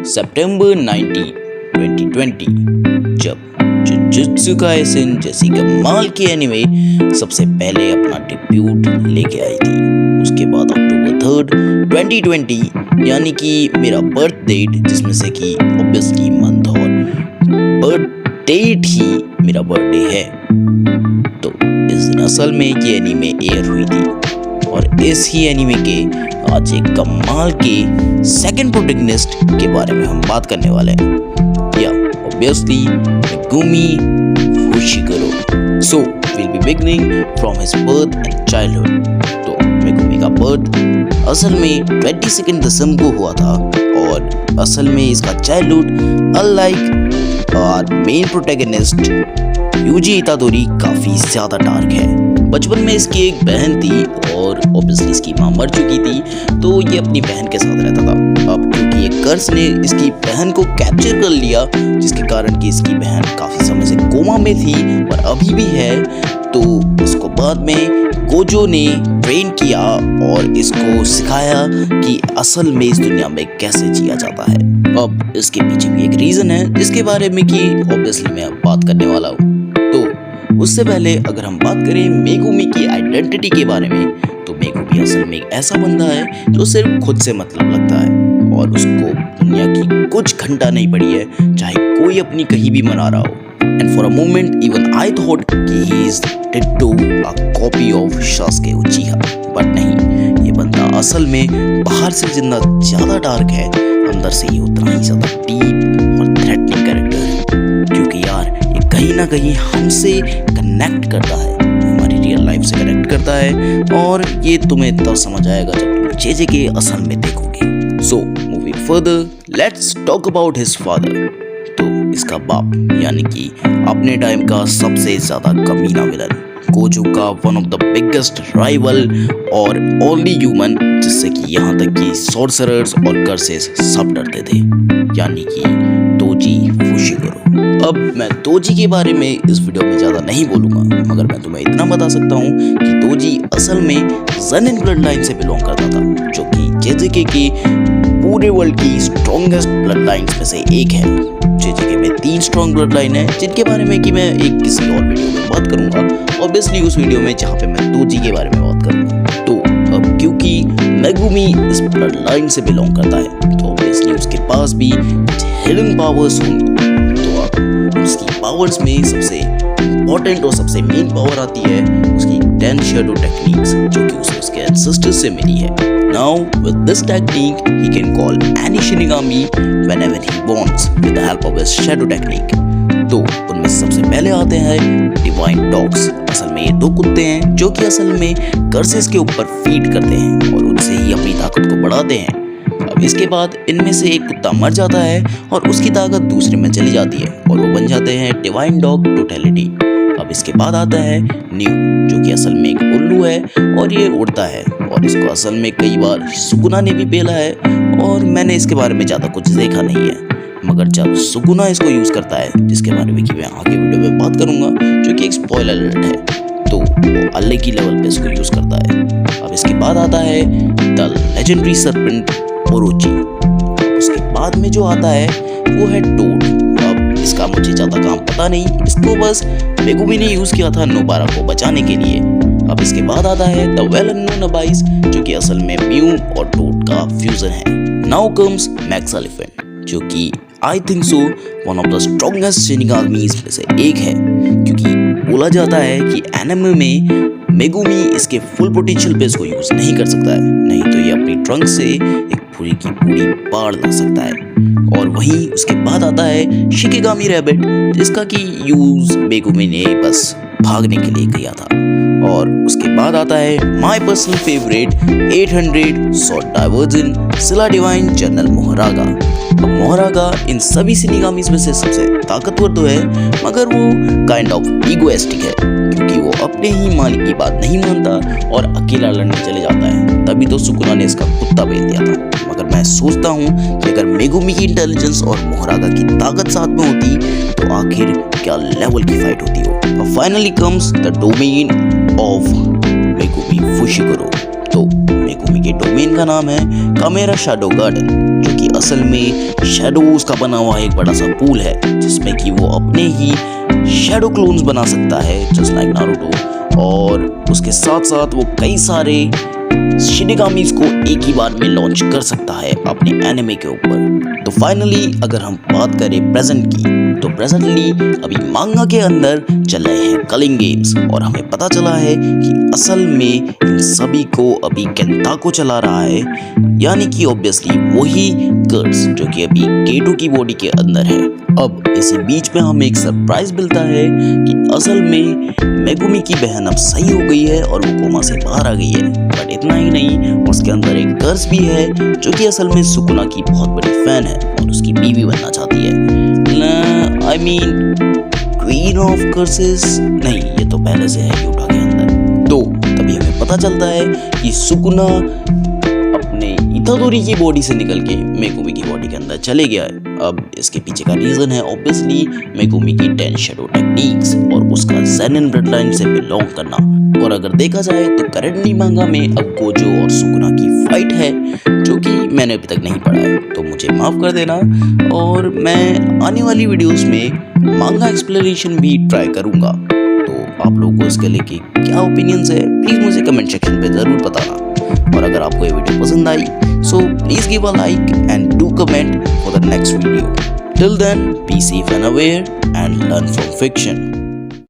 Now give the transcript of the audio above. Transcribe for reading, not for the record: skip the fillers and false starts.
सितंबर 19, 2020 जब jujutsu Kaisen जैसी कमाल की एनिमे सबसे पहले अपना डेब्यूट लेके आई थी। उसके बाद अक्टूबर 3, 2020 यानी कि मेरा बर्थ डेट, जिसमें से कि ऑब्वियसली मंथ और बर्थ डेट ही मेरा बर्थडे है, तो इस दिन असल में ये एनिमे एयर हुई थी। और इस ही एनिमे के आज एक कमाल के सेकंड प्रोटैगनिस्ट के बारे में हम बात करने वाले हैं, या obviously Megumi Fushiguro. So will be beginning from his birth and childhood. तो मेगुमी का बर्थ असल में 22 दिसंबर को हुआ था, और असल में इसका चाइल्डहुड अनलाइक और मेन प्रोटैगनिस्ट यूजी इतादोरी काफी ज्यादा डार्क है। बचपन में इसकी एक बहन थी और ऑब्वियसली इसकी मां मर चुकी थी, तो ये अपनी बहन के साथ रहता था। अब क्योंकि एक कर्स ने इसकी बहन को कैप्चर कर लिया, जिसके कारण कि इसकी बहन काफी समय से कोमा में थी और अभी भी है, तो इसको बाद में गोजो ने ट्रेन किया और इसको सिखाया कि असल में इस दुनिया में कैसे जिया जाता है। अब इसके पीछे भी एक रीजन है, जिसके बारे में कि ऑब्वियसली मैं अब बात करने वाला हूँ। तो उससे पहले अगर हम बात करें मेगुमी की आइडेंटिटी के बारे में, तो मेगुमी असल में एक ऐसा बंदा है जो सिर्फ खुद से मतलब लगता है, और उसको दुनिया की कुछ घंटा नहीं पड़ी है, चाहे कोई अपनी कहीं भी मना रहा हो। And for a moment even I thought कि he is ditto a copy of Sasuke Uchiha, but नहीं, ये बंदा असल में बाहर से जितना ज्यादा डार्क है, अंदर से ये उतना ही ज्यादा डीप और थ्रेटनिंग कैरेक्टर है। क्योंकि यार ये कहीं ना कहीं हमसे कनेक्ट करता है, हमारी रियल लाइफ से कनेक्ट करता है, और ये तुम्हें तब समझ आएगा जब तुम जेजे के असल में देखोगे। So moving further, let's talk about his father। तो इसका बाप यानी कि अपने टाइम का सबसे ज्यादा कमीना विलन, गोजो का one of the biggest rival और ओनली ह्यूमन, जिससे कि यहाँ तक कि सॉर्सरर्स और कर्सेस सब डरते थे, यानी कि तोजी फुशिगुरो। अब मैं तोजी के बारे में इस वीडियो में ज्यादा नहीं बोलूंगा, मगर मैं तुम्हें इतना बता सकता हूँ कि तोजी असल में ज़ेनिन ब्लड लाइन से बिलोंग करता था, जो कि जेजेके की पूरे वर्ल्ड की स्ट्रॉन्गेस्ट ब्लड लाइन्स में से एक है। जेजेके में 3 स्ट्रॉन्ग ब्लड लाइन है, जिनके बारे में कि मैं एक किसी और वीडियो में बात करूंगा, ऑब्वियसली उस वीडियो में जहाँ पे मैं तोजी के बारे में बात करूंगा। तो अब क्योंकि मेगुमी इस ब्लड लाइन से बिलोंग करता है, तो ऑब्वियसली उसके पास भी हिडन पावर्स होंगी। तो अब उसकी पावर्स में सबसे इम्पोर्टेंट और सबसे मेन पावर आती है उसकी 10 शैडो टेक्निक्स, जो कि उसे उसके एंसेस्टर्स से मिली है। Now with this technique he can call any Shinigami whenever he wants with the help of his shadow technique। तो उनमें सबसे पहले आते हैं डिवाइन डॉग्स। असल में ये 2 कुत्ते हैं जो कि असल में कर्सेस के ऊपर फीड करते हैं और उनसे ही अपनी ताकत को बढ़ाते हैं। अब इसके बाद इनमें से एक कुत्ता मर जाता है और उसकी ताकत दूसरे में चली जाती है और वो बन जाते हैं डिवाइन डॉग टोटलिटी। अब इसके बाद आता है न्यू, जो कि असल में एक उल्लू है और ये उड़ता है, और इसको असल में कई बार सुकुना ने भी पेला है, और मैंने इसके बारे में ज़्यादा कुछ देखा नहीं है, मगर जब सुकुना इसको यूज़ करता है, जिसके बारे में कि मैं आगे वीडियो में बात करूँगा, जो कि एक स्पॉइलर अलर्ट है, तो वो अलग की लेवल पे इसको यूज़ करता है। अब इसके बाद आता है द लेजेंडरी सर्पेंट ओरोची। उसके बाद में जो आता है वो है टोड। अब इसका मुझे ज़्यादा काम पता नहीं, इसको बस मेगुमी ने यूज़ किया था नोबारा को बचाने के लिए। अब इसके बाद आता है द वेल अननोन अबाइस, जो कि असल में म्यू और टोड का फ्यूजन है। नाउ कम्स मैक्स एलिफेंट, जो कि I think so one of the strongest shinigamis में से एक है, क्योंकि बोला जाता है कि एनिमे में मेगुमी इसके फुल पोटेंशियल पे इसको यूज नहीं कर सकता है, नहीं तो ये अपनी ट्रंक से एक पूरी की पूरी बाढ़ ला सकता है। और वहीं उसके बाद आता है शिकिगामी रैबिट, जिसका कि यूज मेगुमी ने बस भागने के लिए किया था। और उसके बाद आता है my personal favourite 800 sword diversion सिला डिवाइन जनरल मोहरागा। अब मोहरागा इन सभी शिनिगामीज में से सबसे ताकतवर तो है, मगर वो काइंड ऑफ ईगोइस्टिक है, क्योंकि वो अपने ही मालिक की बात नहीं मानता और अकेला लड़ने चले जाता है। तभी तो सुकुना ने इसका कुत्ता भेज दिया था। मगर मैं सोचता हूँ कि अगर मेगुमी की इंटेलिजेंस और मोहरागा की ताकत साथ में होती तो आखिर क्या लेवल की फाइट होती हो। Finally comes the domain of Megumi Fushiguro. तो मेगुमी के डोमेन का नाम है कामेरा शैडो गार्डन, जो कि असल में शैडोज का बना हुआ एक बड़ा सा पूल है जिसमें कि वो अपने ही शैडो क्लोन्स बना सकता है जस्ट लाइक नारुतो, और उसके साथ साथ वो कई सारे शिनिगामीज को एक ही बार में लॉन्च कर सकता है अपने एनिमे के ऊपर। तो फाइनली अगर हम बात करें प्रेजेंट की, तो प्रेजेंटली अभी मांगा के अंदर चल रहे हैं कलिंग गेम्स, और हमें पता चला है कि असल में इन सभी को अभी केंटाको चला रहा है, यानी कि ऑब्वियसली वही कर्स जो कि अभी केटो की बॉडी के अंदर है। अब इसी बीच में हमें एक सरप्राइज मिलता है कि असल में मेगुमी की बहन अब सही हो गई है और वो कोमा से बाहर आ गई है। बट इतना ही नहीं, उसके अंदर एक कर्स भी है जो कि असल में सुकुना की बहुत बड़ी फैन है और उसकी बीवी बनना चाहती है। I mean queen of curses नहीं, ये तो पहले से है यूटा के अंदर। तो तभी हमें पता चलता है कि सुकुना अपने इतादोरी की बॉडी से निकल के मेगुमी की बॉडी के अंदर चले गया है। अब इसके पीछे का रीजन है ऑब्वियसली मेगुमी की 10 शैडो टेक्निक्स और उसका ज़ेनिन ब्लड लाइन से बिलोंग करना। और अगर देखा जाए तो करंटली मांगा में अब गोजो और सुकुना की फाइट है जो कि मैंने अभी तक नहीं पढ़ा है, तो मुझे माफ कर देना। और मैं आने वाली वीडियोस में मांगा एक्सप्लेनेशन भी ट्राई करूंगा। तो आप लोगों को इसके लेके क्या ओपिनियंस है प्लीज मुझे कमेंट सेक्शन पे जरूर बताना। और अगर आपको ये वीडियो पसंद आई so please give a like and do comment for the next video. Till then, be safe and aware and learn from fiction.